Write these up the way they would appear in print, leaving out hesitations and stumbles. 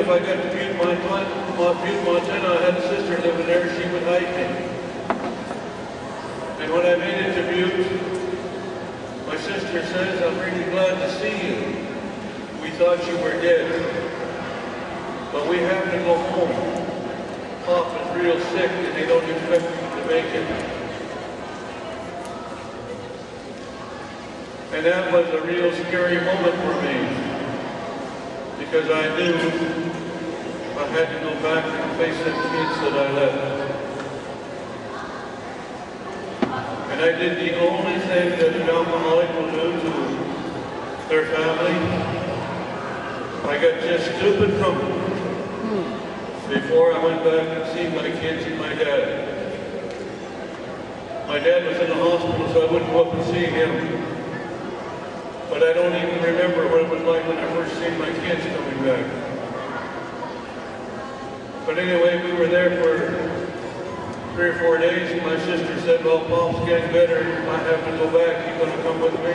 if I got to Butte, Montana, I had a sister living there, she would hide me. And when I made it to Butte, my sister says, I'm really glad to see you. We thought you were dead. But we have to go home. Pop is real sick and they don't expect you to make it. And that was a real scary moment for me. Because I knew I had to go back and face the kids that I left. And I did the only thing that an alcoholic will do to their family. I got just stupid drunk before I went back and seen my kids and my dad. My dad was in the hospital, so I wouldn't go up and see him. But I don't even remember what it was like when I first seen my kids coming back. But anyway, we were there for 3 or 4 days, and my sister said, well, Pop's getting better, I have to go back, you gonna come with me?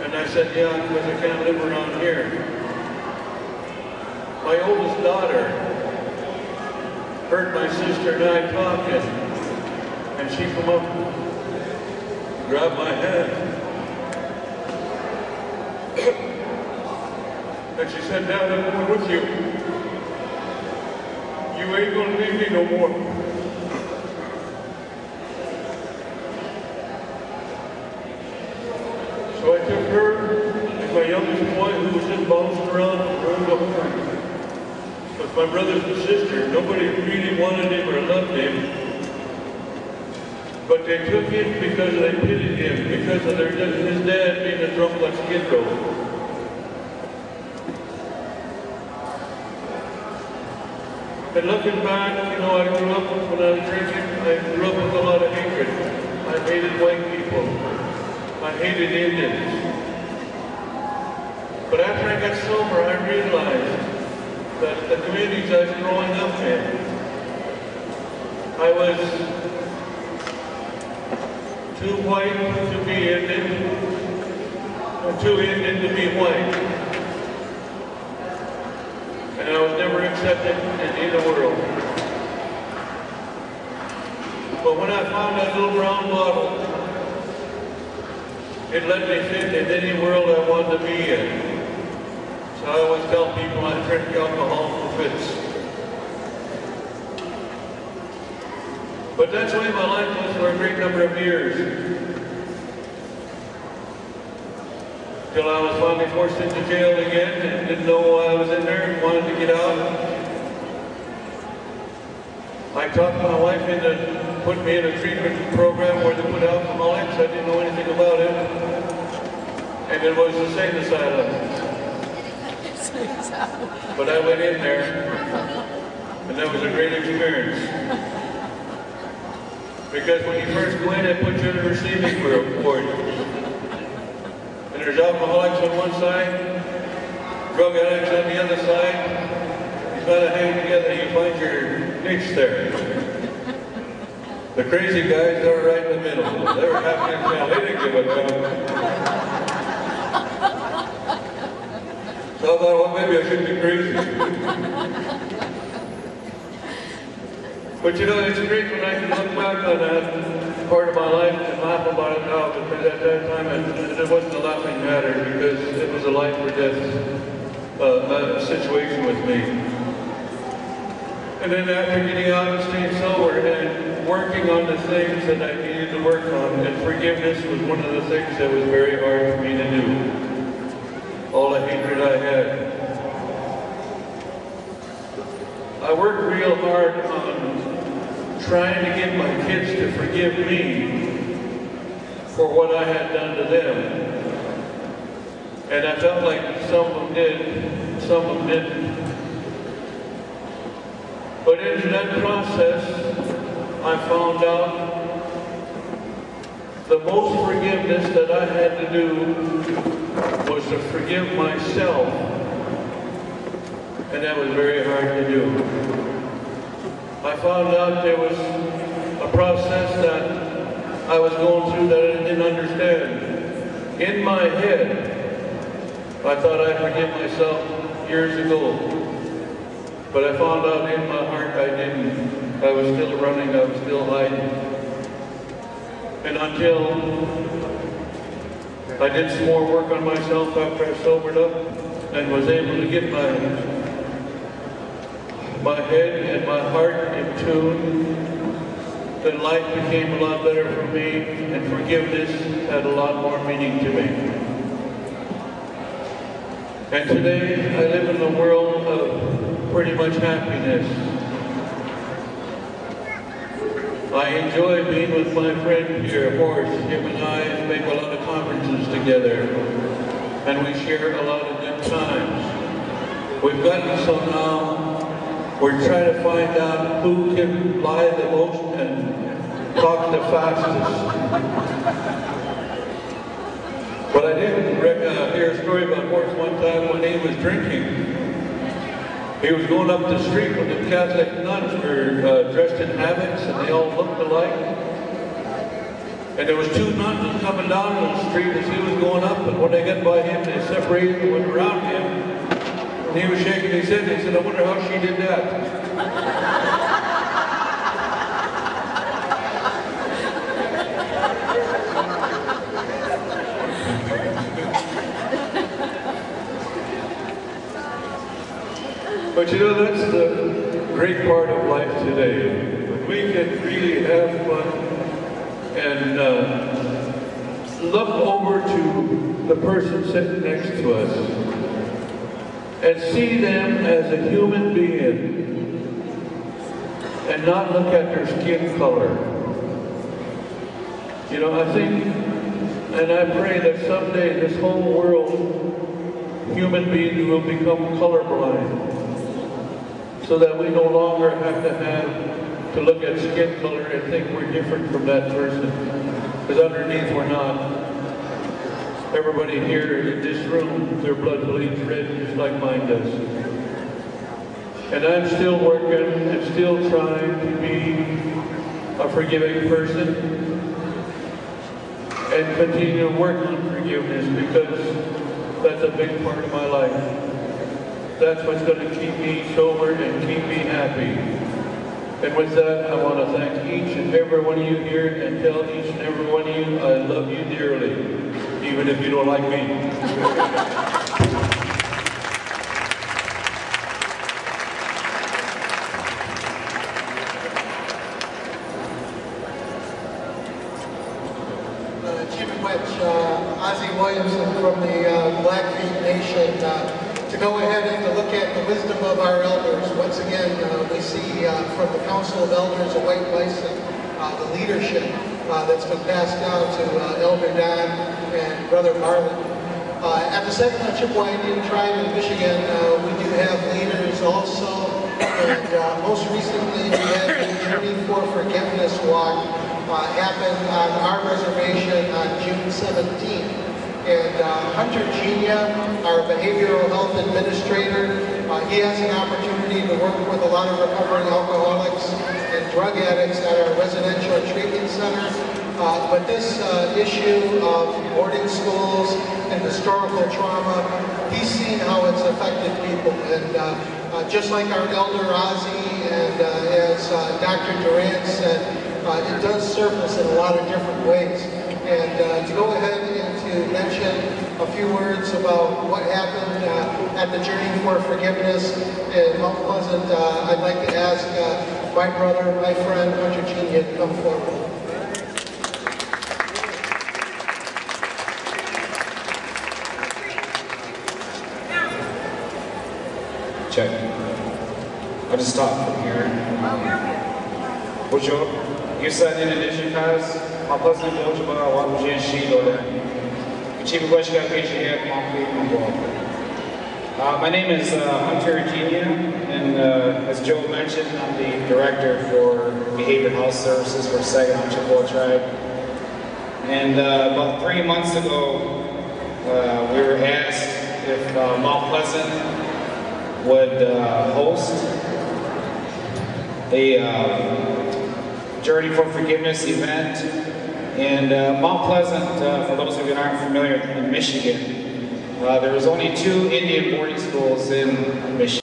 And I said, yeah, because I can't live around here. My oldest daughter heard my sister and I talking, and she come up and grabbed my hand. And she said, Dad, I'm going with you. You ain't gonna leave me no more. So I took her and my youngest boy, who was just bouncing around from room to room, with my brothers and sister. Nobody really wanted him or loved him. But they took him because they pitied him, because of his dad being a drunk like Skid Row. And looking back, you know, I grew up, when I was drinking, I grew up with a lot of hatred. I hated white people. I hated Indians. But after I got sober, I realized that the communities I was growing up in, I was too white to be Indian, or too Indian to be white. And I was never accepted in either world. But when I found that little brown bottle, it let me fit in any world I wanted to be in. So I always tell people I drink alcohol for fits. But that's the way my life was for a great number of years. Till I was finally forced into jail again and didn't know why I was in there and wanted to get out. I talked my wife into putting me in a treatment program where they put alcoholics. I didn't know anything about it. And it was the same asylum. But I went in there and that was a great experience. Because when you first go in, they put you in a receiving ward. And there's alcoholics on one side, drug addicts on the other side. You gotta hang together, you find your niche there. The crazy guys, they were right in the middle. They were happy as hell. They didn't give a damn. So I thought, well, maybe I shouldn't be crazy. But you know, it's great when I can look back on that part of my life and laugh about it now, because at that time it wasn't a laughing matter, because it was a life or death situation with me. And then after getting out and staying sober and working on the things that I needed to work on, and forgiveness was one of the things that was very hard for me to do. All the hatred I had. I worked real hard on trying to get my kids to forgive me for what I had done to them. And I felt like some of them did, some of them didn't. But in that process, I found out the most forgiveness that I had to do was to forgive myself. And that was very hard to do. I found out there was a process that I was going through that I didn't understand. In my head, I thought I forgive myself years ago. But I found out in my heart I didn't. I was still running, I was still hiding. And until I did some more work on myself after I sobered up and was able to get my head and my heart in tune, then life became a lot better for me, and forgiveness had a lot more meaning to me. And today, I live in a world of pretty much happiness. I enjoy being with my friend here, Horace. Him and I make a lot of conferences together, and we share a lot of good times. We've gotten so now, we're trying to find out who can lie the most and talk the fastest. But I did hear a story about Horace one time when he was drinking. He was going up the street when the Catholic nuns were dressed in habits and they all looked alike. And there was two nuns coming down the street as he was going up, and when they got by him, they separated and went around him. And he was shaking his head, and he said, I wonder how she did that. But you know, that's the great part of life today. When we can really have fun and look over to the person sitting next to us and see them as a human being and not look at their skin color. You know, I think and I pray that someday this whole world, human beings will become colorblind, so that we no longer have to look at skin color and think we're different from that person, because underneath we're not. Everybody here in this room, their blood bleeds red just like mine does. And I'm still working and still trying to be a forgiving person and continue to work on forgiveness, because that's a big part of my life. That's what's going to keep me sober and keep me happy. And with that, I want to thank each and every one of you here and tell each and every one of you I love you dearly, even if you don't like me. Chief of which, Ozzie Williamson from the Blackfeet Nation, to go ahead and to look at the wisdom of our elders. Once again, we see from the Council of Elders of White Bison, the leadership that's been passed down to Elder Don and Brother Marlon. At the Saginaw Chippewa Indian Tribe in Michigan, we do have leaders also, and most recently we had the Journey for Forgiveness walk happened on our reservation on June 17th. And Hunter Genia, our behavioral health administrator, he has an opportunity to work with a lot of recovering alcoholics and drug addicts at our residential treatment center. But this issue of boarding schools and historical trauma, he's seen how it's affected people. And just like our elder Ozzie and as Dr. Durant said, it does surface in a lot of different ways. And to go ahead and to mention a few words about what happened at the Journey for Forgiveness in Mount Pleasant, I'd like to ask my brother, my friend, Hunter Genia, to come forward. Check. I'll just stop from here. Bonjour. You said in addition, guys, my pleasant bonjour, what was your sheet or that? Chief question got picture here, my name is Hunter Genia, and as Joe mentioned, I'm the director for Behavioral Health Services for Saginaw Chippewa Tribe. And about 3 months ago, we were asked if Mount Pleasant would host a Journey for Forgiveness event. And Mount Pleasant, for those of you that aren't familiar, in Michigan, There was only 2 Indian boarding schools in Michigan.